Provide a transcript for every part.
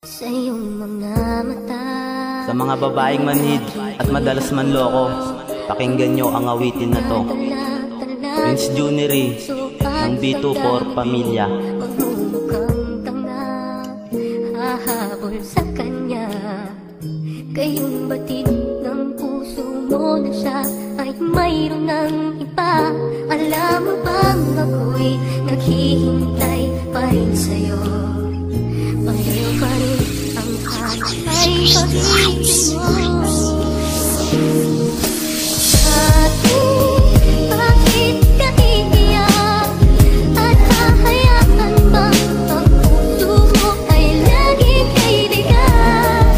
sa iyong mga mata. Sa mga babaeng manhid at madalas manloko, pakinggan nyo ang awitin na to. Prince Junior ng B24 Pamilya. Magmumukhang tanga, hahabol sa kanya. Kayong batid ng puso mo na siya ay mayroon ng iba. Alam mo bang ako'y naghihintay pa rin sa'yo? Pareho pa rin ang kahit ay pag-ibig mo. Dati, bakit ka iiyak? At hahayaan bang ang puso mo ay laging kaibigan?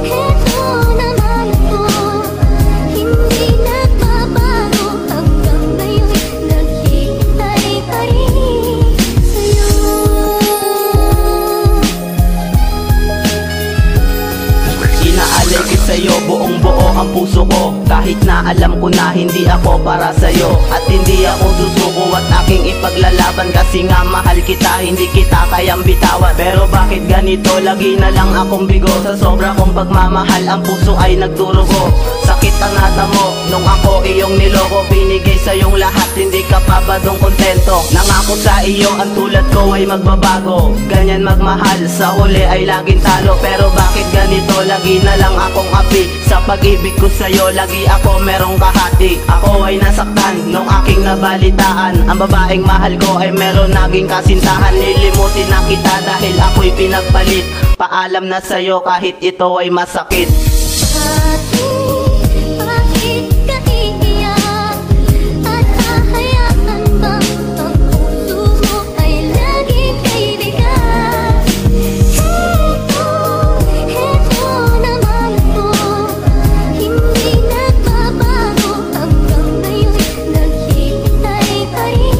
Heto naman ako, hindi nagbabago hanggang ngayon, naghihintay pa rin sa'yo. Inaalay ko sa'yo, buong buo ang puso ko. Kahit na alam ko na hindi ako para sa'yo, at hindi ako susuko at aking ipaglalaban. Kasi nga mahal kita, hindi kita kayang bitawan. Pero bakit ganito, lagi na lang akong bigo. Sa sobra kong pagmamahal, ang puso ay nagdurugo. Sakit ang natamo, nung ako iyong niloko. Binigay sa'yong lahat, hindi ka pa ba dong kontento? Nangako sa iyo, ang tulad ko ay magbabago. Ganyan magmahal, sa huli ay laging talo. Pero bakit ganito, lagi na lang akong api. Sa pag-ibig ko sa'yo, lagi ako merong kahati. Ako ay nasaktan nung aking nabalitaan. Ang babaeng mahal ko ay meron naging kasintahan. Nilimutin na kita dahil ako'y pinagpalit. Paalam na sa'yo kahit ito ay masakit. Dati, bakit ka iiyak? At hahayaan bang ang puso mo ay laging kaibigan? Heto naman ako, hindi nagbabago hanggang ngayon, naghihintay pa rin sa'yo.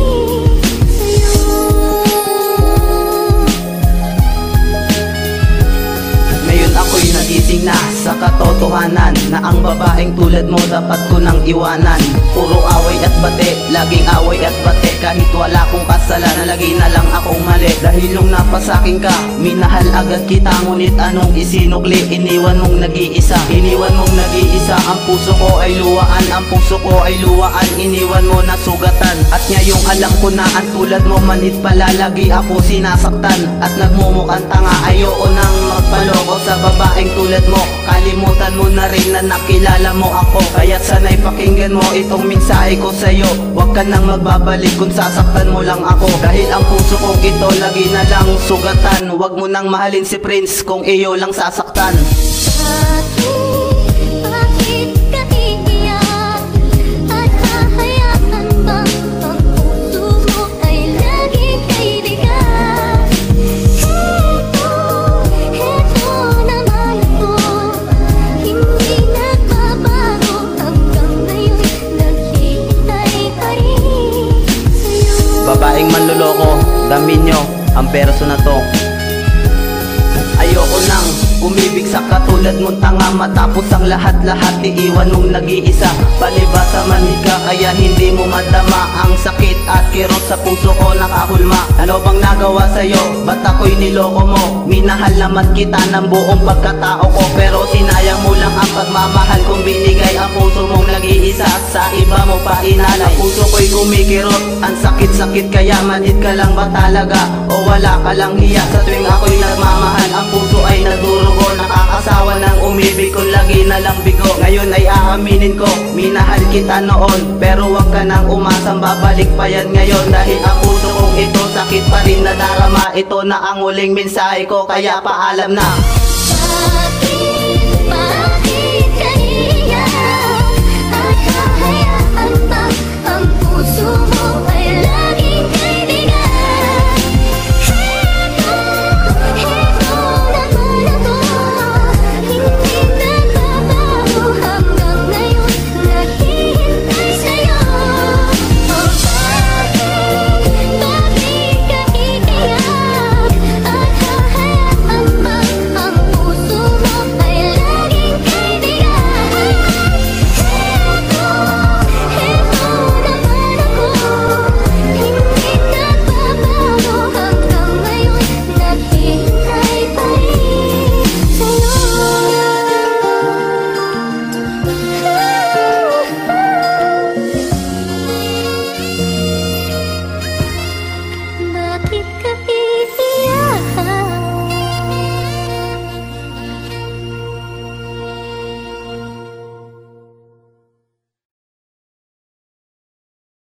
Ngayon ako'y nagising na sa katotohanan na ang babaeng tulad mo dapat ko nang iwanan. Puro away at bate, laging away at bate. Kahit wala kong kasalanan, lagi na lang akong mali. Dahil nung napasakin ka, minahal agad kita. Ngunit anong isinukli, iniwan mong nag-iisa. Iniwan mong nag-iisa, ang puso ko ay luwaan. Ang puso ko ay luwaan, iniwan mo na sugatan. At ngayong alam ko na ang tulad mo manit pala, lagi ako sinasaktan at nagmumukhang tanga. Ayoko nang magpaloko sa babaeng tulad mo. Kalimutan mo na rin na nakilala mo ako. Kaya sana'y pakinggan mo itong mensahe ko sa'yo. Huwag ka nang magbabalik kung sasaktan mo lang ako. Dahil ang puso kong ito lagi na lang sugatan. Huwag mo nang mahalin si Prince kung iyo lang sasaktan. Dati, bakit ka iiyak? At hahayaan bang ang puso mo ay laging kaibigan? Heto naman ako, hindi nagbabago hanggang ngayon, naghihintay pa rin sa'yo. Babaeng manloloko, damin nyo ang perso na to. Ayoko nang umibig sa katulad mong tanga. Matapos ang lahat-lahat, iiwan mong nag-iisa. Palibasa manhid ka kaya hindi mo madama ang sakit at kirot sa puso ko nakahulma. Ano bang nagawa sa'yo? Ba't ako'y niloko mo? Minahal naman kita ng buong pagkatao ko, pero sinayang mo lang ang pagmamahal kong binigay. Ang puso mong nag-iisa at sa iba mo pa inalay. Ang puso ko'y kumikirot, ang sakit-sakit. Kaya manhid ka lang ba talaga? O wala ka lang hiya sa tuwing ako'y nagmamahal? Ang puso ay nadurugo, nakakasawa ng umibig kung lagi na lang bigo. Ngayon ay aaminin ko, minahal kita noon, pero wag ka nang umasang babalik pa yan ngayon. Dahil ang puso kong ito, sakit pa rin nadarama. Ito na ang huling mensahe ko, kaya paalam na. Bakit